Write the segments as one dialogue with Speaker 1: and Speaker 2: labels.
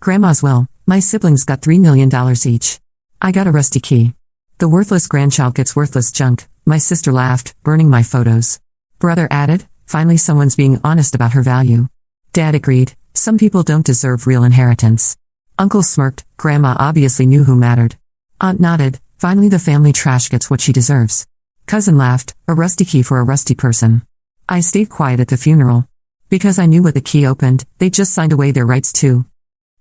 Speaker 1: Grandma's will, my siblings got $3 million each. I got a rusty key. The worthless grandchild gets worthless junk, my sister laughed, burning my photos. Brother added, finally someone's being honest about her value. Dad agreed, some people don't deserve real inheritance. Uncle smirked, Grandma obviously knew who mattered. Aunt nodded, finally the family trash gets what she deserves. Cousin laughed, a rusty key for a rusty person. I stayed quiet at the funeral. Because I knew what the key opened, they just signed away their rights too.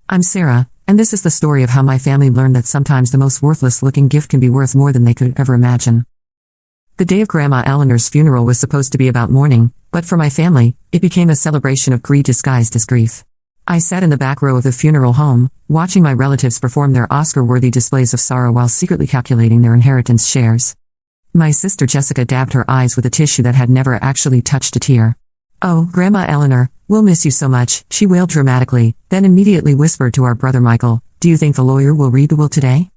Speaker 1: I'm Sarah, and this is the story of how my family learned that sometimes the most worthless-looking gift can be worth more than they could ever imagine. The day of Grandma Eleanor's funeral was supposed to be about mourning, but for my family, it became a celebration of greed disguised as grief. I sat in the back row of the funeral home, watching my relatives perform their Oscar-worthy displays of sorrow while secretly calculating their inheritance shares. My sister Jessica dabbed her eyes with a tissue that had never actually touched a tear. Oh, Grandma Eleanor, we'll miss you so much, she wailed dramatically, then immediately whispered to our brother Michael, do you think the lawyer will read the will today?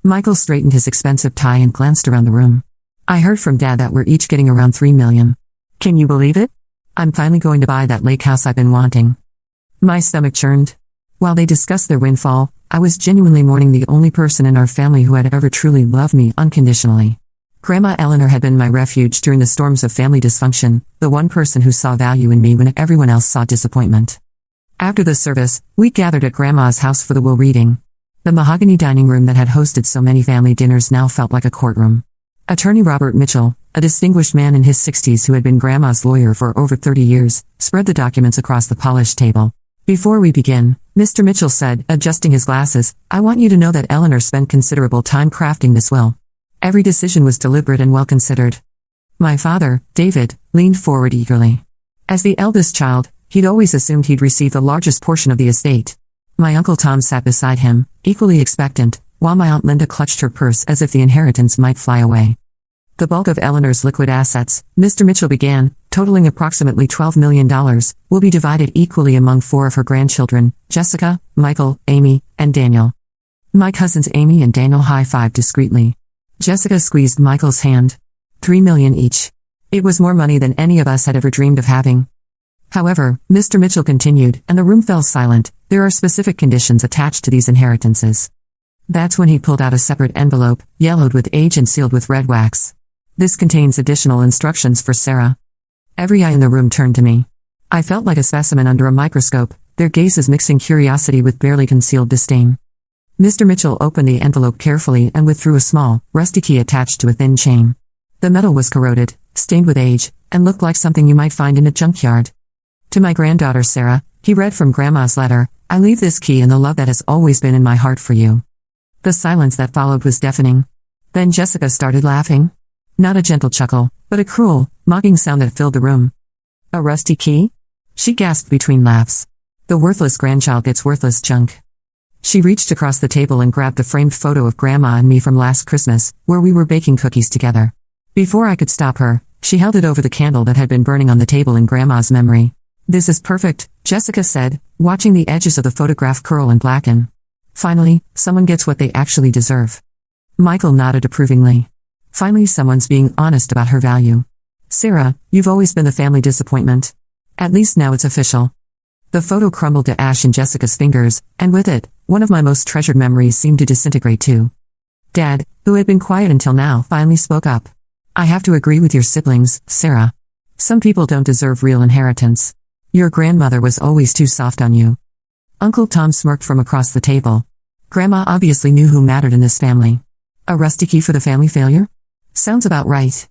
Speaker 1: Michael straightened his expensive tie and glanced around the room. I heard from Dad that we're each getting around $3 million. Can you believe it? I'm finally going to buy that lake house I've been wanting. My stomach churned. While they discussed their windfall, I was genuinely mourning the only person in our family who had ever truly loved me unconditionally. Grandma Eleanor had been my refuge during the storms of family dysfunction, the one person who saw value in me when everyone else saw disappointment. After the service, we gathered at Grandma's house for the will reading. The mahogany dining room that had hosted so many family dinners now felt like a courtroom. Attorney Robert Mitchell, a distinguished man in his 60s who had been Grandma's lawyer for over 30 years, spread the documents across the polished table. Before we begin, Mr. Mitchell said, adjusting his glasses, I want you to know that Eleanor spent considerable time crafting this will. Every decision was deliberate and well considered. My father, David, leaned forward eagerly. As the eldest child, he'd always assumed he'd receive the largest portion of the estate. My Uncle Tom sat beside him, equally expectant, while my Aunt Linda clutched her purse as if the inheritance might fly away. The bulk of Eleanor's liquid assets, Mr. Mitchell began, totaling approximately $12 million, will be divided equally among 4 of her grandchildren, Jessica, Michael, Amy, and Daniel. My cousins Amy and Daniel high-fived discreetly. Jessica squeezed Michael's hand. $3 million each. It was more money than any of us had ever dreamed of having. However, Mr. Mitchell continued, and the room fell silent, there are specific conditions attached to these inheritances. That's when he pulled out a separate envelope, yellowed with age and sealed with red wax. This contains additional instructions for Sarah. Every eye in the room turned to me. I felt like a specimen under a microscope, their gazes mixing curiosity with barely concealed disdain. Mr. Mitchell opened the envelope carefully and withdrew a small, rusty key attached to a thin chain. The metal was corroded, stained with age, and looked like something you might find in a junkyard. To my granddaughter Sarah, he read from Grandma's letter, I leave this key and the love that has always been in my heart for you. The silence that followed was deafening. Then Jessica started laughing. Not a gentle chuckle, but a cruel, mocking sound that filled the room. A rusty key? She gasped between laughs. The worthless grandchild gets worthless junk. She reached across the table and grabbed the framed photo of Grandma and me from last Christmas, where we were baking cookies together. Before I could stop her, she held it over the candle that had been burning on the table in Grandma's memory. This is perfect, Jessica said, watching the edges of the photograph curl and blacken. Finally, someone gets what they actually deserve. Michael nodded approvingly. Finally someone's being honest about her value. Sarah, you've always been the family disappointment. At least now it's official. The photo crumbled to ash in Jessica's fingers, and with it, one of my most treasured memories seemed to disintegrate too. Dad, who had been quiet until now, finally spoke up. I have to agree with your siblings, Sarah. Some people don't deserve real inheritance. Your grandmother was always too soft on you. Uncle Tom smirked from across the table. Grandma obviously knew who mattered in this family. A rusty key for the family failure? Sounds about right.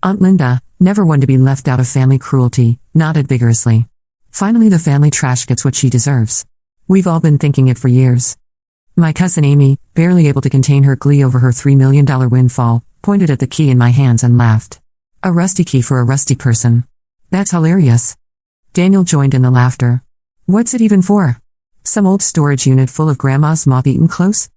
Speaker 1: Aunt Linda, never one to be left out of family cruelty, nodded vigorously. Finally the family trash gets what she deserves. We've all been thinking it for years. My cousin Amy, barely able to contain her glee over her $3 million windfall, pointed at the key in my hands and laughed. A rusty key for a rusty person. That's hilarious. Daniel joined in the laughter. What's it even for? Some old storage unit full of Grandma's moth-eaten clothes?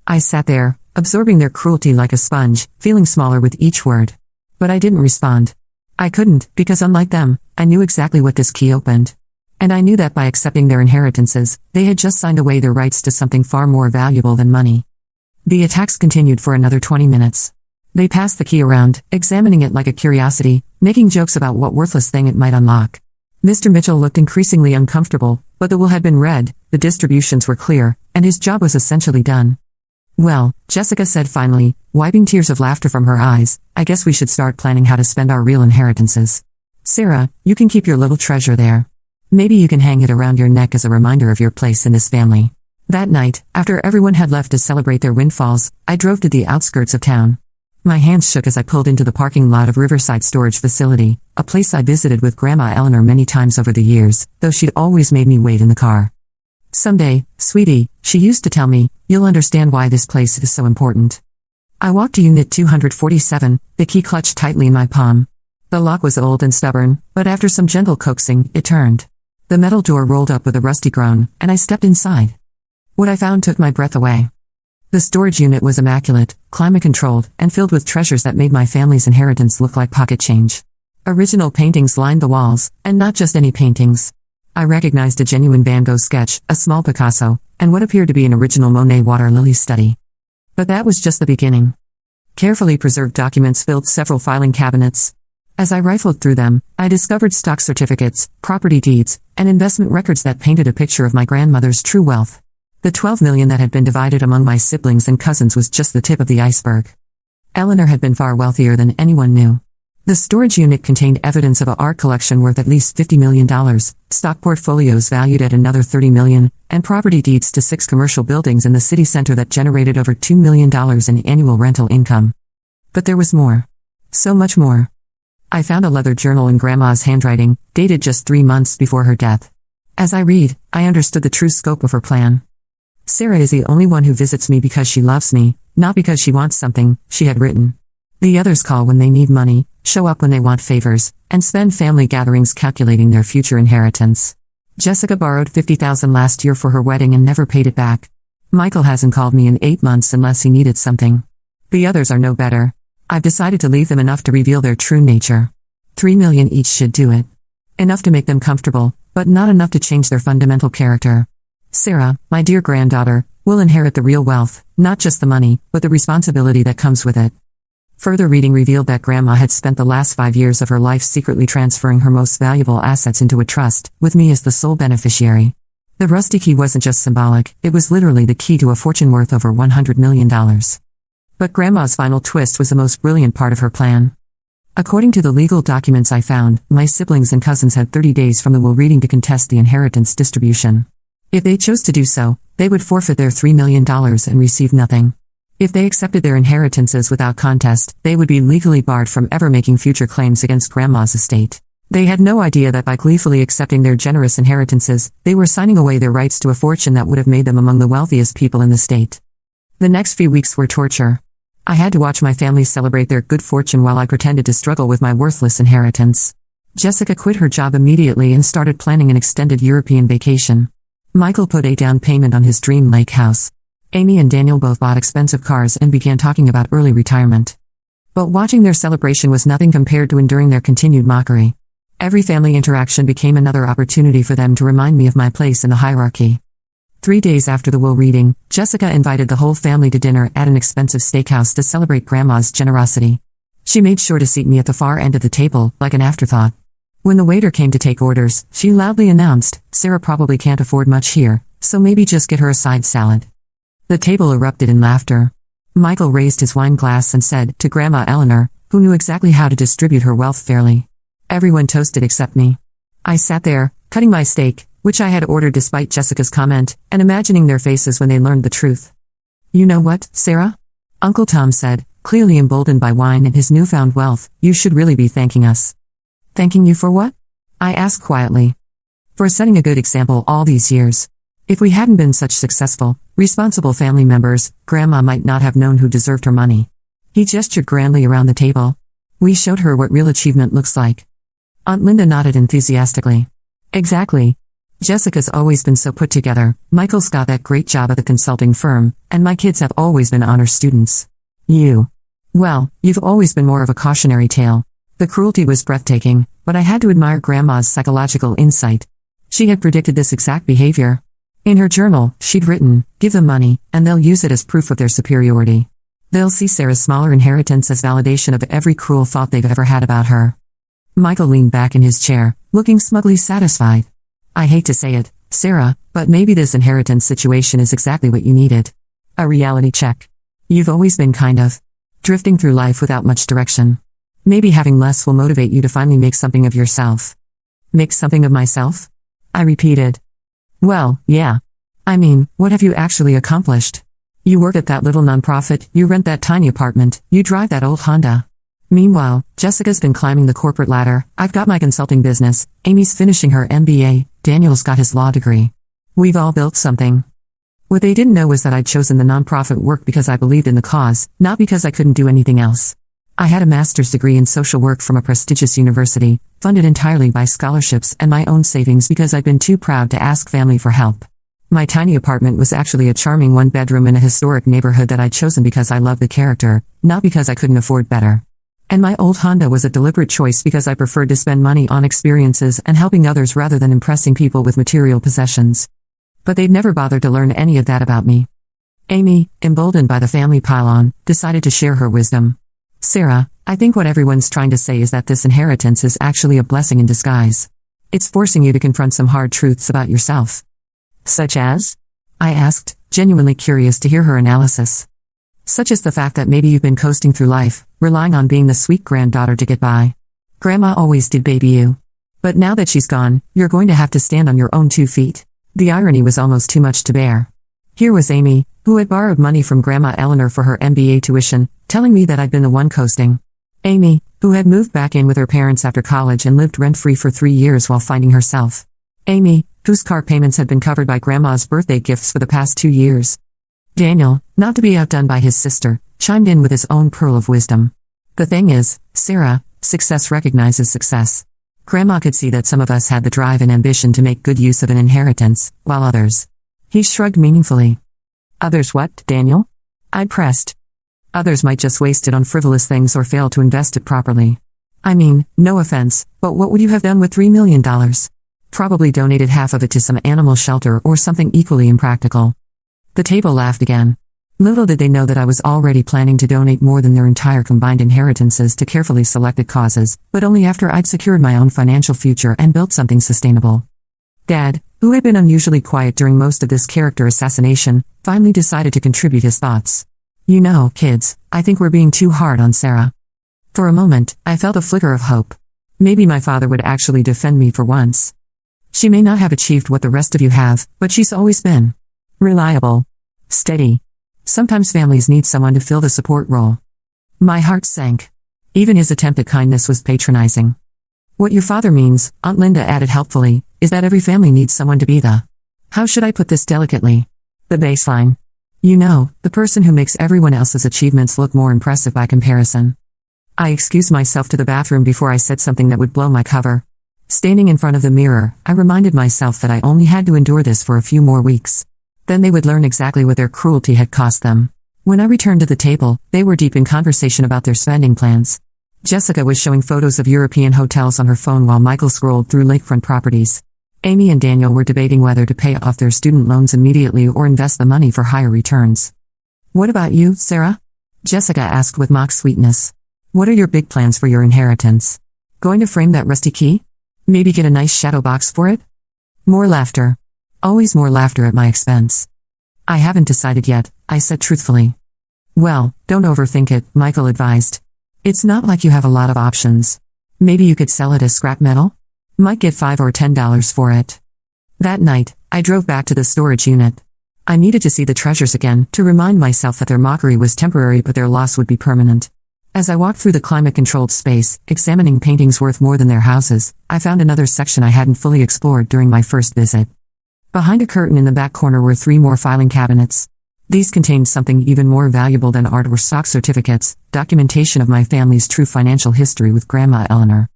Speaker 1: I sat there, absorbing their cruelty like a sponge, feeling smaller with each word. But I didn't respond. I couldn't, because unlike them, I knew exactly what this key opened. And I knew that by accepting their inheritances, they had just signed away their rights to something far more valuable than money. The attacks continued for another 20 minutes. They passed the key around, examining it like a curiosity, making jokes about what worthless thing it might unlock. Mr. Mitchell looked increasingly uncomfortable, But the will had been read, the distributions were clear, and his job was essentially done. Well, Jessica said finally, wiping tears of laughter from her eyes, I guess we should start planning how to spend our real inheritances. Sarah, you can keep your little treasure there. Maybe you can hang it around your neck as a reminder of your place in this family. That night, after everyone had left to celebrate their windfalls, I drove to the outskirts of town. My hands shook as I pulled into the parking lot of Riverside Storage Facility, a place I visited with Grandma Eleanor many times over the years, though she'd always made me wait in the car. Someday, sweetie, she used to tell me, you'll understand why this place is so important. I walked to Unit 247, the key clutched tightly in my palm. The lock was old and stubborn, but after some gentle coaxing, it turned. The metal door rolled up with a rusty groan, and I stepped inside. What I found took my breath away. The storage unit was immaculate, climate-controlled, and filled with treasures that made my family's inheritance look like pocket change. Original paintings lined the walls, and not just any paintings. I recognized a genuine Van Gogh sketch, a small Picasso, and what appeared to be an original Monet water lily study. But that was just the beginning. Carefully preserved documents filled several filing cabinets. As I rifled through them, I discovered stock certificates, property deeds, and investment records that painted a picture of my grandmother's true wealth. The $12 million that had been divided among my siblings and cousins was just the tip of the iceberg. Eleanor had been far wealthier than anyone knew. The storage unit contained evidence of an art collection worth at least $50 million, stock portfolios valued at another $30 million, and property deeds to 6 commercial buildings in the city center that generated over $2 million in annual rental income. But there was more. So much more. I found a leather journal in Grandma's handwriting, dated just 3 months before her death. As I read, I understood the true scope of her plan. Sarah is the only one who visits me because she loves me, not because she wants something, she had written. The others call when they need money, show up when they want favors, and spend family gatherings calculating their future inheritance. Jessica borrowed $50,000 last year for her wedding and never paid it back. Michael hasn't called me in 8 months unless he needed something. The others are no better. I've decided to leave them enough to reveal their true nature. $3 million each should do it. Enough to make them comfortable, but not enough to change their fundamental character. Sarah, my dear granddaughter, will inherit the real wealth, not just the money, but the responsibility that comes with it. Further reading revealed that Grandma had spent the last 5 years of her life secretly transferring her most valuable assets into a trust, with me as the sole beneficiary. The rusty key wasn't just symbolic, it was literally the key to a fortune worth over $100 million. But Grandma's final twist was the most brilliant part of her plan. According to the legal documents I found, my siblings and cousins had 30 days from the will reading to contest the inheritance distribution. If they chose to do so, they would forfeit their $3 million and receive nothing. If they accepted their inheritances without contest, they would be legally barred from ever making future claims against Grandma's estate. They had no idea that by gleefully accepting their generous inheritances, they were signing away their rights to a fortune that would have made them among the wealthiest people in the state. The next few weeks were torture. I had to watch my family celebrate their good fortune while I pretended to struggle with my worthless inheritance. Jessica quit her job immediately and started planning an extended European vacation. Michael put a down payment on his dream lake house. Amy and Daniel both bought expensive cars and began talking about early retirement. But watching their celebration was nothing compared to enduring their continued mockery. Every family interaction became another opportunity for them to remind me of my place in the hierarchy. 3 days after the will reading, Jessica invited the whole family to dinner at an expensive steakhouse to celebrate Grandma's generosity. She made sure to seat me at the far end of the table, like an afterthought. When the waiter came to take orders, she loudly announced, Sarah probably can't afford much here, so maybe just get her a side salad. The table erupted in laughter. Michael raised his wine glass and said, to Grandma Eleanor, who knew exactly how to distribute her wealth fairly. Everyone toasted except me. I sat there, cutting my steak, which I had ordered despite Jessica's comment, and imagining their faces when they learned the truth. You know what, Sarah? Uncle Tom said, clearly emboldened by wine and his newfound wealth, you should really be thanking us. Thanking you for what? I asked quietly. For setting a good example all these years. If we hadn't been such successful, responsible family members, Grandma might not have known who deserved her money. He gestured grandly around the table. We showed her what real achievement looks like. Aunt Linda nodded enthusiastically. Exactly. Jessica's always been so put together, Michael's got that great job at the consulting firm, and my kids have always been honor students. Well, you've always been more of a cautionary tale. The cruelty was breathtaking, but I had to admire Grandma's psychological insight. She had predicted this exact behavior. In her journal, she'd written, give them money, and they'll use it as proof of their superiority. They'll see Sarah's smaller inheritance as validation of every cruel thought they've ever had about her. Michael leaned back in his chair, looking smugly satisfied. I hate to say it, Sarah, but maybe this inheritance situation is exactly what you needed. A reality check. You've always been kind of drifting through life without much direction. Maybe having less will motivate you to finally make something of yourself. Make something of myself? I repeated. Well, yeah. I mean, what have you actually accomplished? You work at that little nonprofit, you rent that tiny apartment, you drive that old Honda. Meanwhile, Jessica's been climbing the corporate ladder, I've got my consulting business, Amy's finishing her MBA, Daniel's got his law degree. We've all built something. What they didn't know was that I'd chosen the nonprofit work because I believed in the cause, not because I couldn't do anything else. I had a master's degree in social work from a prestigious university, funded entirely by scholarships and my own savings because I'd been too proud to ask family for help. My tiny apartment was actually a charming one-bedroom in a historic neighborhood that I'd chosen because I loved the character, not because I couldn't afford better. And my old Honda was a deliberate choice because I preferred to spend money on experiences and helping others rather than impressing people with material possessions. But they'd never bothered to learn any of that about me. Amy, emboldened by the family pile-on, decided to share her wisdom. Sarah, I think what everyone's trying to say is that this inheritance is actually a blessing in disguise. It's forcing you to confront some hard truths about yourself. Such as? I asked, genuinely curious to hear her analysis. Such as the fact that maybe you've been coasting through life, relying on being the sweet granddaughter to get by. Grandma always did baby you. But now that she's gone, you're going to have to stand on your own 2 feet. The irony was almost too much to bear. Here was Amy, who had borrowed money from Grandma Eleanor for her MBA tuition, telling me that I'd been the one coasting. Amy, who had moved back in with her parents after college and lived rent-free for 3 years while finding herself. Amy, whose car payments had been covered by Grandma's birthday gifts for the past 2 years. Daniel, not to be outdone by his sister, chimed in with his own pearl of wisdom. The thing is, Sarah, success recognizes success. Grandma could see that some of us had the drive and ambition to make good use of an inheritance, while others. He shrugged meaningfully. Others what, Daniel? I pressed. Others might just waste it on frivolous things or fail to invest it properly. I mean, no offense, but what would you have done with $3 million? Probably donated half of it to some animal shelter or something equally impractical. The table laughed again. Little did they know that I was already planning to donate more than their entire combined inheritances to carefully selected causes, but only after I'd secured my own financial future and built something sustainable. Dad, who had been unusually quiet during most of this character assassination, finally decided to contribute his thoughts. You know, kids, I think we're being too hard on Sarah. For a moment, I felt a flicker of hope. Maybe my father would actually defend me for once. She may not have achieved what the rest of you have, but she's always been reliable, steady. Sometimes families need someone to fill the support role. My heart sank. Even his attempt at kindness was patronizing. What your father means, Aunt Linda added helpfully, is that every family needs someone to be the, how should I put this delicately? The baseline. You know, the person who makes everyone else's achievements look more impressive by comparison. I excused myself to the bathroom before I said something that would blow my cover. Standing in front of the mirror, I reminded myself that I only had to endure this for a few more weeks. Then they would learn exactly what their cruelty had cost them. When I returned to the table, they were deep in conversation about their spending plans. Jessica was showing photos of European hotels on her phone while Michael scrolled through lakefront properties. Amy and Daniel were debating whether to pay off their student loans immediately or invest the money for higher returns. What about you, Sarah? Jessica asked with mock sweetness. What are your big plans for your inheritance? Going to frame that rusty key? Maybe get a nice shadow box for it? More laughter. Always more laughter at my expense. I haven't decided yet, I said truthfully. Well, don't overthink it, Michael advised. It's not like you have a lot of options. Maybe you could sell it as scrap metal? Might get $5 or $10 for it. That night, I drove back to the storage unit. I needed to see the treasures again, to remind myself that their mockery was temporary but their loss would be permanent. As I walked through the climate-controlled space, examining paintings worth more than their houses, I found another section I hadn't fully explored during my first visit. Behind a curtain in the back corner were 3 more filing cabinets. These contained something even more valuable than art or stock certificates, documentation of my family's true financial history with Grandma Eleanor.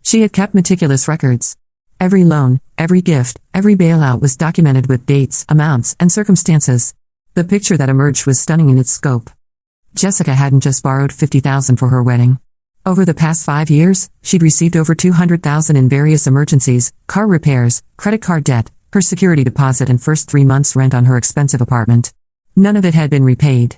Speaker 1: She had kept meticulous records. Every loan, every gift, every bailout was documented with dates, amounts, and circumstances. The picture that emerged was stunning in its scope. Jessica hadn't just borrowed $50,000 for her wedding. Over the past 5 years, she'd received over $200,000 in various emergencies, car repairs, credit card debt, her security deposit and first 3 months' rent on her expensive apartment. None of it had been repaid.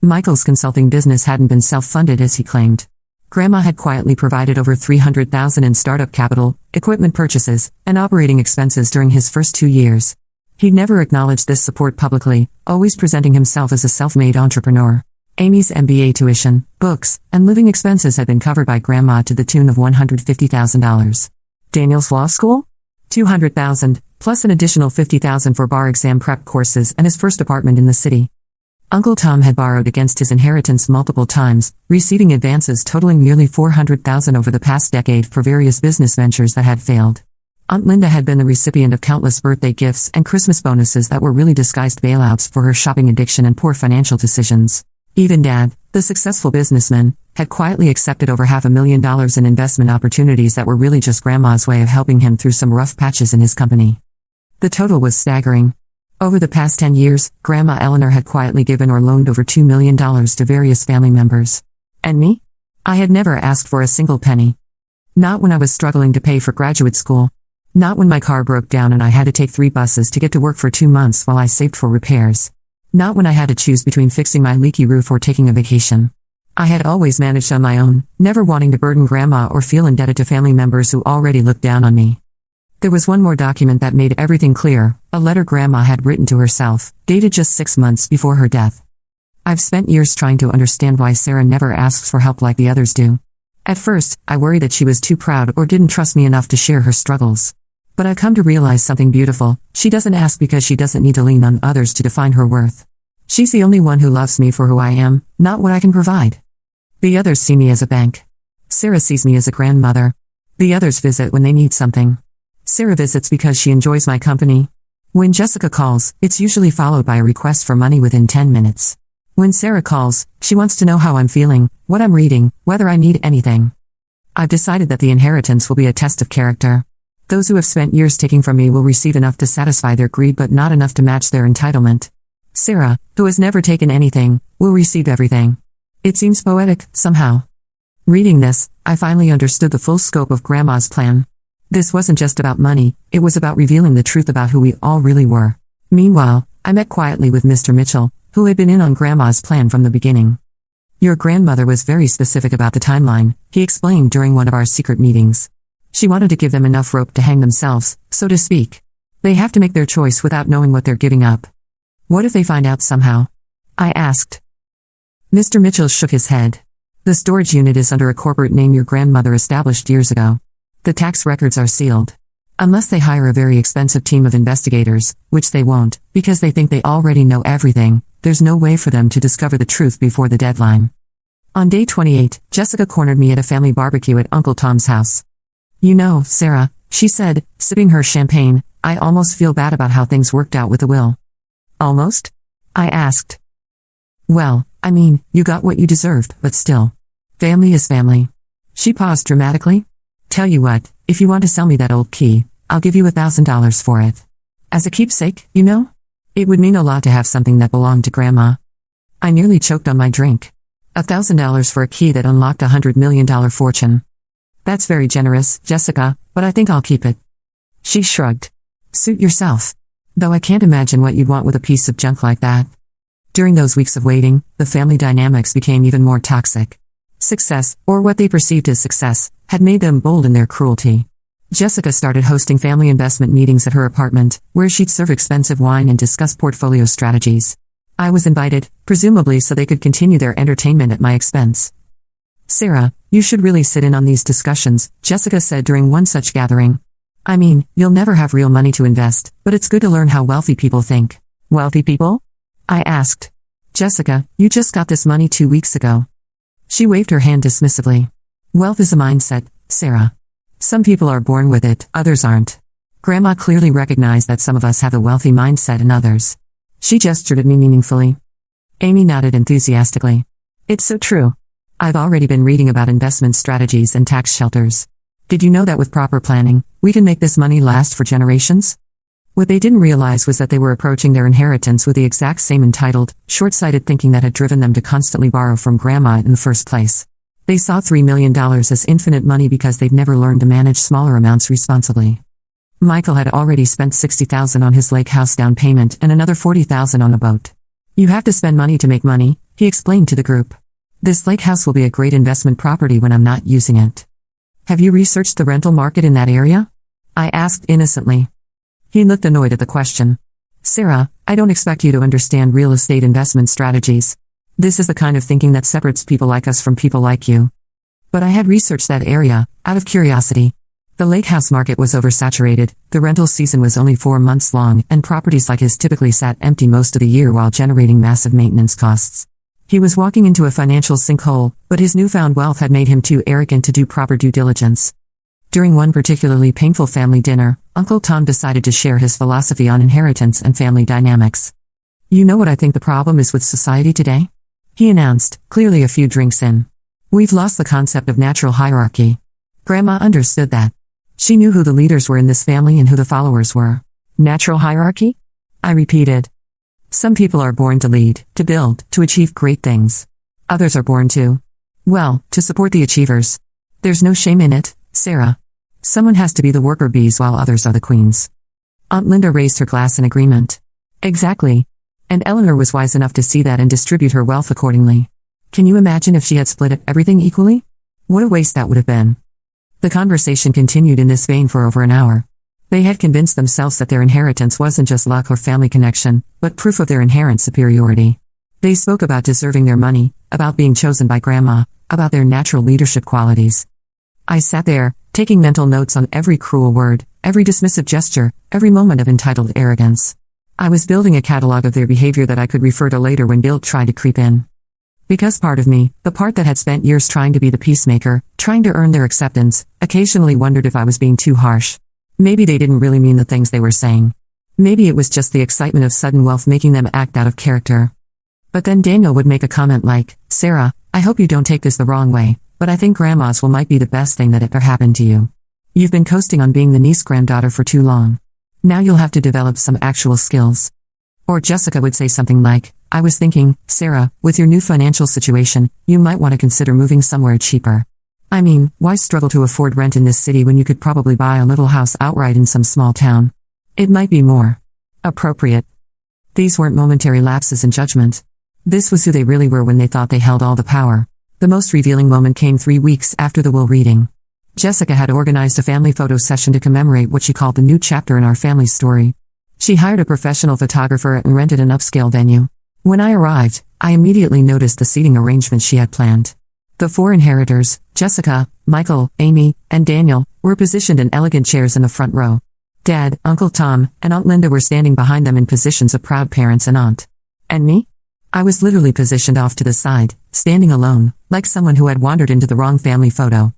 Speaker 1: Michael's consulting business hadn't been self-funded as he claimed. Grandma had quietly provided over $300,000 in startup capital, equipment purchases, and operating expenses during his first 2 years. He'd never acknowledged this support publicly, always presenting himself as a self-made entrepreneur. Amy's MBA tuition, books, and living expenses had been covered by Grandma to the tune of $150,000. Daniel's law school? $200,000, plus an additional $50,000 for bar exam prep courses and his first apartment in the city. Uncle Tom had borrowed against his inheritance multiple times, receiving advances totaling nearly $400,000 over the past decade for various business ventures that had failed. Aunt Linda had been the recipient of countless birthday gifts and Christmas bonuses that were really disguised bailouts for her shopping addiction and poor financial decisions. Even Dad, the successful businessman, had quietly accepted over $500,000 in investment opportunities that were really just Grandma's way of helping him through some rough patches in his company. The total was staggering. Over the past 10 years, Grandma Eleanor had quietly given or loaned over $2 million to various family members. And me? I had never asked for a single penny. Not when I was struggling to pay for graduate school. Not when my car broke down and I had to take 3 buses to get to work for 2 months while I saved for repairs. Not when I had to choose between fixing my leaky roof or taking a vacation. I had always managed on my own, never wanting to burden Grandma or feel indebted to family members who already looked down on me. There was one more document that made everything clear, a letter Grandma had written to herself, dated just 6 months before her death. I've spent years trying to understand why Sarah never asks for help like the others do. At first, I worried that she was too proud or didn't trust me enough to share her struggles. But I've come to realize something beautiful. She doesn't ask because she doesn't need to lean on others to define her worth. She's the only one who loves me for who I am, not what I can provide. The others see me as a bank. Sarah sees me as a grandmother. The others visit when they need something. Sarah visits because she enjoys my company. When Jessica calls, it's usually followed by a request for money within 10 minutes. When Sarah calls, she wants to know how I'm feeling, what I'm reading, whether I need anything. I've decided that the inheritance will be a test of character. Those who have spent years taking from me will receive enough to satisfy their greed but not enough to match their entitlement. Sarah, who has never taken anything, will receive everything. It seems poetic, somehow. Reading this, I finally understood the full scope of Grandma's plan. This wasn't just about money, it was about revealing the truth about who we all really were. Meanwhile, I met quietly with Mr. Mitchell, who had been in on Grandma's plan from the beginning. Your grandmother was very specific about the timeline, he explained during one of our secret meetings. She wanted to give them enough rope to hang themselves, so to speak. They have to make their choice without knowing what they're giving up. What if they find out somehow? I asked. Mr. Mitchell shook his head. The storage unit is under a corporate name your grandmother established years ago. The tax records are sealed. Unless they hire a very expensive team of investigators, which they won't, because they think they already know everything, there's no way for them to discover the truth before the deadline. On day 28, Jessica cornered me at a family barbecue at Uncle Tom's house. You know, Sarah, she said, sipping her champagne, I almost feel bad about how things worked out with the will. Almost? I asked. Well, I mean, you got what you deserved, but still. Family is family. She paused dramatically. Tell you what, if you want to sell me that old key, I'll give you $1,000 for it. As a keepsake, you know? It would mean a lot to have something that belonged to Grandma. I nearly choked on my drink. $1,000 for a key that unlocked a $100 million fortune. That's very generous, Jessica, but I think I'll keep it. She shrugged. Suit yourself. Though I can't imagine what you'd want with a piece of junk like that. During those weeks of waiting, the family dynamics became even more toxic. Success, or what they perceived as success, had made them bold in their cruelty. Jessica started hosting family investment meetings at her apartment, where she'd serve expensive wine and discuss portfolio strategies. I was invited, presumably so they could continue their entertainment at my expense. Sarah, you should really sit in on these discussions, Jessica said during one such gathering. I mean, you'll never have real money to invest, but it's good to learn how wealthy people think. Wealthy people? I asked. Jessica, you just got this money 2 weeks ago. She waved her hand dismissively. Wealth is a mindset, Sarah. Some people are born with it, others aren't. Grandma clearly recognized that some of us have a wealthy mindset and others. She gestured at me meaningfully. Amy nodded enthusiastically. It's so true. I've already been reading about investment strategies and tax shelters. Did you know that with proper planning, we can make this money last for generations? What they didn't realize was that they were approaching their inheritance with the exact same entitled, short-sighted thinking that had driven them to constantly borrow from Grandma in the first place. They saw $3 million as infinite money because they'd never learned to manage smaller amounts responsibly. Michael had already spent $60,000 on his lake house down payment and another $40,000 on a boat. You have to spend money to make money, he explained to the group. This lake house will be a great investment property when I'm not using it. Have you researched the rental market in that area? I asked innocently. He looked annoyed at the question. Sarah, I don't expect you to understand real estate investment strategies. This is the kind of thinking that separates people like us from people like you. But I had researched that area, out of curiosity. The lake house market was oversaturated, the rental season was only 4 months long, and properties like his typically sat empty most of the year while generating massive maintenance costs. He was walking into a financial sinkhole, but his newfound wealth had made him too arrogant to do proper due diligence. During one particularly painful family dinner, Uncle Tom decided to share his philosophy on inheritance and family dynamics. You know what I think the problem is with society today? He announced, clearly a few drinks in. We've lost the concept of natural hierarchy. Grandma understood that. She knew who the leaders were in this family and who the followers were. Natural hierarchy? I repeated. Some people are born to lead, to build, to achieve great things. Others are born to, well, to support the achievers. There's no shame in it, Sarah. Someone has to be the worker bees while others are the queens. Aunt Linda raised her glass in agreement. Exactly. And Eleanor was wise enough to see that and distribute her wealth accordingly. Can you imagine if she had split everything equally? What a waste that would have been. The conversation continued in this vein for over an hour. They had convinced themselves that their inheritance wasn't just luck or family connection, but proof of their inherent superiority. They spoke about deserving their money, about being chosen by Grandma, about their natural leadership qualities. I sat there, taking mental notes on every cruel word, every dismissive gesture, every moment of entitled arrogance. I was building a catalog of their behavior that I could refer to later when guilt tried to creep in. Because part of me, the part that had spent years trying to be the peacemaker, trying to earn their acceptance, occasionally wondered if I was being too harsh. Maybe they didn't really mean the things they were saying. Maybe it was just the excitement of sudden wealth making them act out of character. But then Daniel would make a comment like, Sarah, I hope you don't take this the wrong way, but I think Grandma's will might be the best thing that ever happened to you. You've been coasting on being the niece-granddaughter for too long. Now you'll have to develop some actual skills. Or Jessica would say something like, I was thinking, Sarah, with your new financial situation, you might want to consider moving somewhere cheaper. I mean, why struggle to afford rent in this city when you could probably buy a little house outright in some small town? It might be more appropriate. These weren't momentary lapses in judgment. This was who they really were when they thought they held all the power. The most revealing moment came 3 weeks after the will reading. Jessica had organized a family photo session to commemorate what she called the new chapter in our family story. She hired a professional photographer and rented an upscale venue. When I arrived, I immediately noticed the seating arrangement she had planned. The 4 inheritors, Jessica, Michael, Amy, and Daniel, were positioned in elegant chairs in the front row. Dad, Uncle Tom, and Aunt Linda were standing behind them in positions of proud parents and aunt. And me? I was literally positioned off to the side, standing alone, like someone who had wandered into the wrong family photo.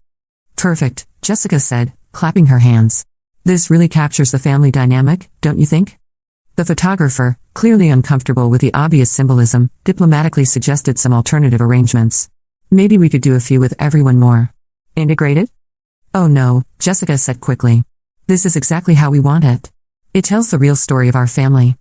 Speaker 1: Perfect, Jessica said, clapping her hands. This really captures the family dynamic, don't you think? The photographer, clearly uncomfortable with the obvious symbolism, diplomatically suggested some alternative arrangements. Maybe we could do a few with everyone more integrated? Oh no, Jessica said quickly. This is exactly how we want it. It tells the real story of our family.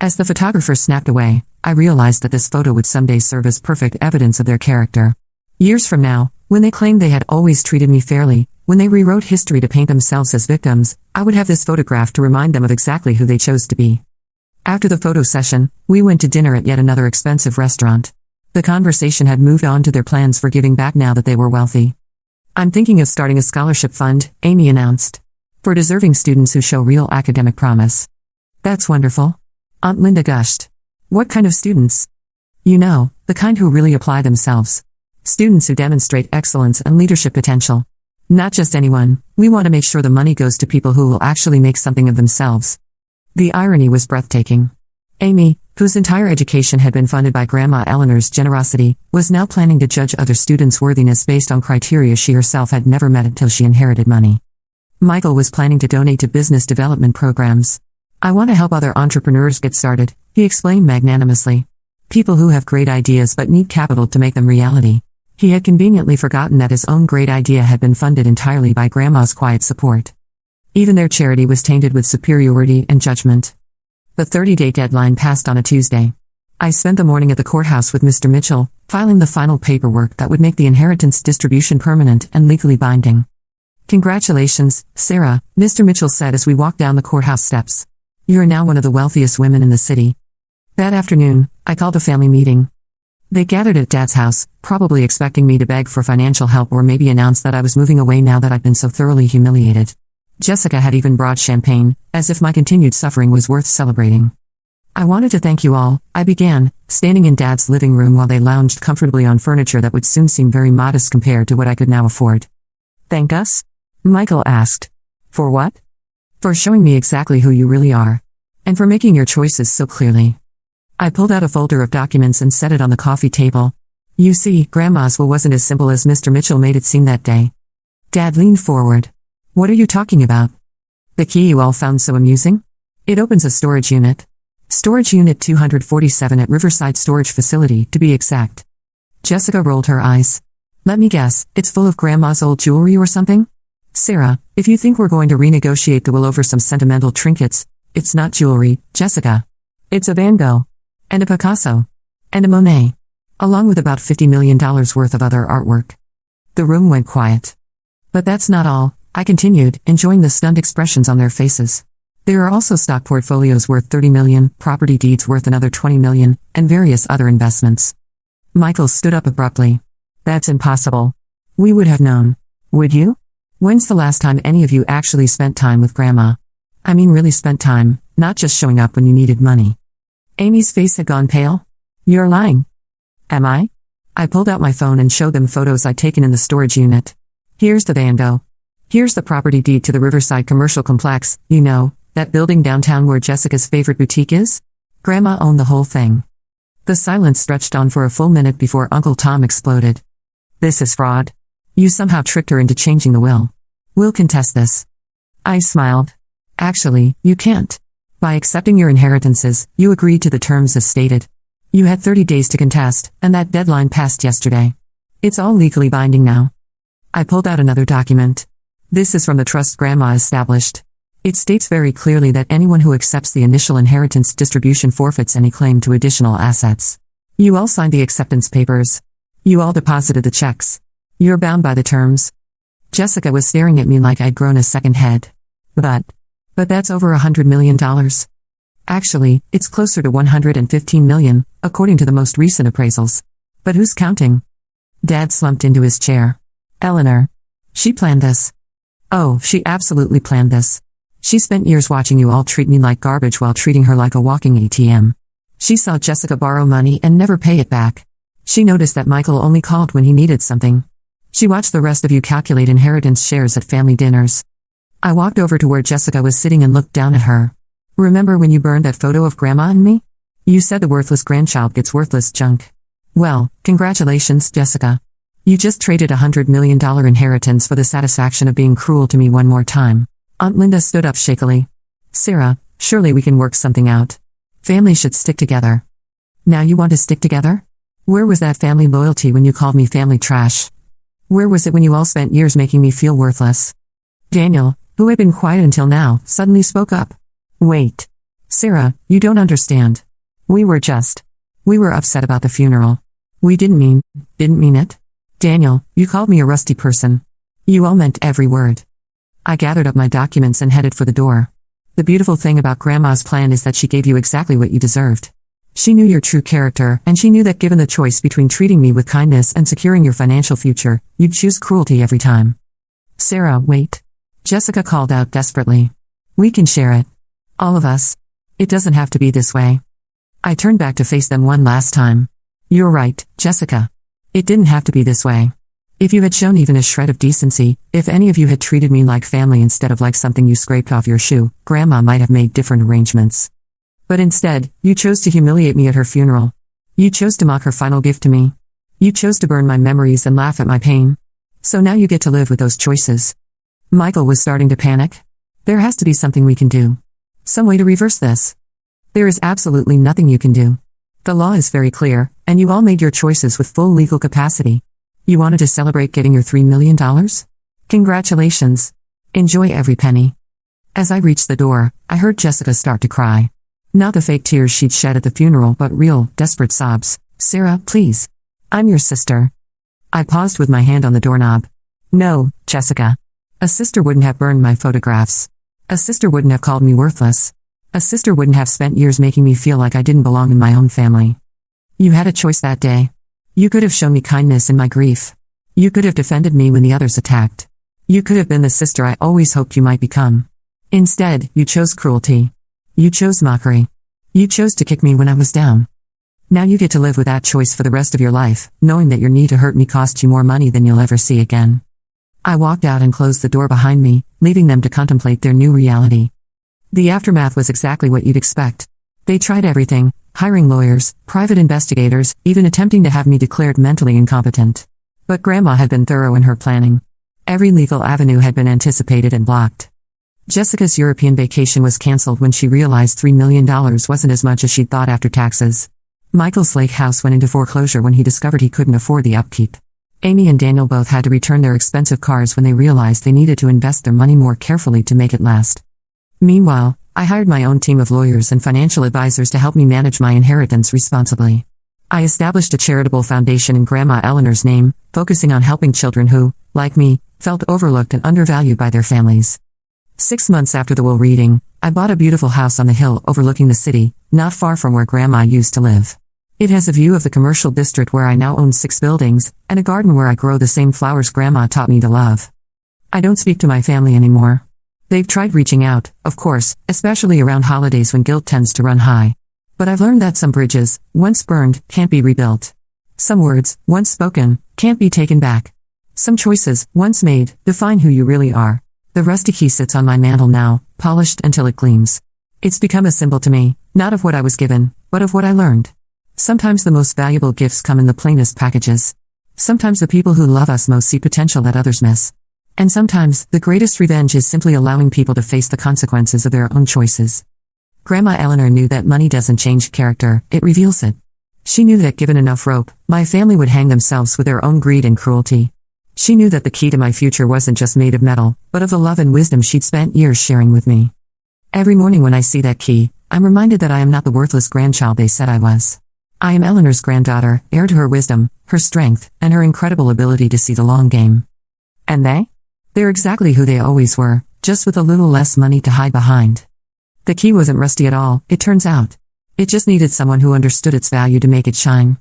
Speaker 1: As the photographer snapped away, I realized that this photo would someday serve as perfect evidence of their character. Years from now, when they claimed they had always treated me fairly, when they rewrote history to paint themselves as victims, I would have this photograph to remind them of exactly who they chose to be. After the photo session, we went to dinner at yet another expensive restaurant. The conversation had moved on to their plans for giving back now that they were wealthy. I'm thinking of starting a scholarship fund, Amy announced. For deserving students who show real academic promise. That's wonderful. Aunt Linda gushed. What kind of students? You know, the kind who really apply themselves. Students who demonstrate excellence and leadership potential. Not just anyone, we want to make sure the money goes to people who will actually make something of themselves. The irony was breathtaking. Amy, whose entire education had been funded by Grandma Eleanor's generosity, was now planning to judge other students' worthiness based on criteria she herself had never met until she inherited money. Michael was planning to donate to business development programs. I want to help other entrepreneurs get started, he explained magnanimously. People who have great ideas but need capital to make them reality. He had conveniently forgotten that his own great idea had been funded entirely by Grandma's quiet support. Even their charity was tainted with superiority and judgment. The 30-day deadline passed on a Tuesday. I spent the morning at the courthouse with Mr. Mitchell, filing the final paperwork that would make the inheritance distribution permanent and legally binding. Congratulations, Sarah, Mr. Mitchell said as we walked down the courthouse steps. You are now one of the wealthiest women in the city. That afternoon, I called a family meeting. They gathered at Dad's house, probably expecting me to beg for financial help or maybe announce that I was moving away now that I'd been so thoroughly humiliated. Jessica had even brought champagne, as if my continued suffering was worth celebrating. I wanted to thank you all, I began, standing in Dad's living room while they lounged comfortably on furniture that would soon seem very modest compared to what I could now afford. Thank us? Michael asked. For what? For showing me exactly who you really are. And for making your choices so clearly. I pulled out a folder of documents and set it on the coffee table. You see, Grandma's will wasn't as simple as Mr. Mitchell made it seem that day. Dad leaned forward. What are you talking about? The key you all found so amusing? It opens a storage unit. Storage Unit 247 at Riverside Storage Facility, to be exact. Jessica rolled her eyes. Let me guess, it's full of Grandma's old jewelry or something? Sarah, if you think we're going to renegotiate the will over some sentimental trinkets, it's not jewelry, Jessica. It's a Van Gogh. And a Picasso. And a Monet. Along with about $50 million worth of other artwork. The room went quiet. But that's not all, I continued, enjoying the stunned expressions on their faces. There are also stock portfolios worth $30 million, property deeds worth another $20 million, and various other investments. Michael stood up abruptly. That's impossible. We would have known. Would you? When's the last time any of you actually spent time with Grandma? I mean really spent time, not just showing up when you needed money. Amy's face had gone pale. You're lying. Am I? I pulled out my phone and showed them photos I'd taken in the storage unit. Here's the Van Gogh. Here's the property deed to the Riverside Commercial Complex, you know, that building downtown where Jessica's favorite boutique is? Grandma owned the whole thing. The silence stretched on for a full minute before Uncle Tom exploded. This is fraud. You somehow tricked her into changing the will. We'll contest this. I smiled. Actually, you can't. By accepting your inheritances, you agreed to the terms as stated. You had 30 days to contest, and that deadline passed yesterday. It's all legally binding now. I pulled out another document. This is from the trust Grandma established. It states very clearly that anyone who accepts the initial inheritance distribution forfeits any claim to additional assets. You all signed the acceptance papers. You all deposited the checks. You're bound by the terms. Jessica was staring at me like I'd grown a second head. But that's over $100 million. Actually, it's closer to $115 million, according to the most recent appraisals. But who's counting? Dad slumped into his chair. Eleanor. She planned this. Oh, she absolutely planned this. She spent years watching you all treat me like garbage while treating her like a walking ATM. She saw Jessica borrow money and never pay it back. She noticed that Michael only called when he needed something. She watched the rest of you calculate inheritance shares at family dinners. I walked over to where Jessica was sitting and looked down at her. Remember when you burned that photo of Grandma and me? You said the worthless grandchild gets worthless junk. Well, congratulations, Jessica. You just traded $100 million inheritance for the satisfaction of being cruel to me one more time. Aunt Linda stood up shakily. Sarah, surely we can work something out. Families should stick together. Now you want to stick together? Where was that family loyalty when you called me family trash? Where was it when you all spent years making me feel worthless? Daniel, who had been quiet until now, suddenly spoke up. Wait. Sarah, you don't understand. We were upset about the funeral. We didn't mean it. Daniel, you called me a rusty person. You all meant every word. I gathered up my documents and headed for the door. The beautiful thing about Grandma's plan is that she gave you exactly what you deserved. She knew your true character, and she knew that given the choice between treating me with kindness and securing your financial future, you'd choose cruelty every time. Sarah, wait. Jessica called out desperately. We can share it. All of us. It doesn't have to be this way. I turned back to face them one last time. You're right, Jessica. It didn't have to be this way. If you had shown even a shred of decency, if any of you had treated me like family instead of like something you scraped off your shoe, Grandma might have made different arrangements. But instead, you chose to humiliate me at her funeral. You chose to mock her final gift to me. You chose to burn my memories and laugh at my pain. So now you get to live with those choices. Michael was starting to panic. There has to be something we can do. Some way to reverse this. There is absolutely nothing you can do. The law is very clear, and you all made your choices with full legal capacity. You wanted to celebrate getting your $3 million? Congratulations. Enjoy every penny. As I reached the door, I heard Jessica start to cry. Not the fake tears she'd shed at the funeral, but real, desperate sobs. Sarah, please. I'm your sister. I paused with my hand on the doorknob. No, Jessica. A sister wouldn't have burned my photographs. A sister wouldn't have called me worthless. A sister wouldn't have spent years making me feel like I didn't belong in my own family. You had a choice that day. You could have shown me kindness in my grief. You could have defended me when the others attacked. You could have been the sister I always hoped you might become. Instead, you chose cruelty. You chose mockery. You chose to kick me when I was down. Now you get to live with that choice for the rest of your life, knowing that your need to hurt me cost you more money than you'll ever see again. I walked out and closed the door behind me, leaving them to contemplate their new reality. The aftermath was exactly what you'd expect. They tried everything, hiring lawyers, private investigators, even attempting to have me declared mentally incompetent. But Grandma had been thorough in her planning. Every legal avenue had been anticipated and blocked. Jessica's European vacation was cancelled when she realized $3 million wasn't as much as she'd thought after taxes. Michael's lake house went into foreclosure when he discovered he couldn't afford the upkeep. Amy and Daniel both had to return their expensive cars when they realized they needed to invest their money more carefully to make it last. Meanwhile, I hired my own team of lawyers and financial advisors to help me manage my inheritance responsibly. I established a charitable foundation in Grandma Eleanor's name, focusing on helping children who, like me, felt overlooked and undervalued by their families. 6 months after the will reading, I bought a beautiful house on the hill overlooking the city, not far from where Grandma used to live. It has a view of the commercial district where I now own 6 buildings, and a garden where I grow the same flowers Grandma taught me to love. I don't speak to my family anymore. They've tried reaching out, of course, especially around holidays when guilt tends to run high. But I've learned that some bridges, once burned, can't be rebuilt. Some words, once spoken, can't be taken back. Some choices, once made, define who you really are. The rusty key sits on my mantle now, polished until it gleams. It's become a symbol to me, not of what I was given, but of what I learned. Sometimes the most valuable gifts come in the plainest packages. Sometimes the people who love us most see potential that others miss. And sometimes, the greatest revenge is simply allowing people to face the consequences of their own choices. Grandma Eleanor knew that money doesn't change character, it reveals it. She knew that given enough rope, my family would hang themselves with their own greed and cruelty. She knew that the key to my future wasn't just made of metal, but of the love and wisdom she'd spent years sharing with me. Every morning when I see that key, I'm reminded that I am not the worthless grandchild they said I was. I am Eleanor's granddaughter, heir to her wisdom, her strength, and her incredible ability to see the long game. And they? They're exactly who they always were, just with a little less money to hide behind. The key wasn't rusty at all, it turns out. It just needed someone who understood its value to make it shine.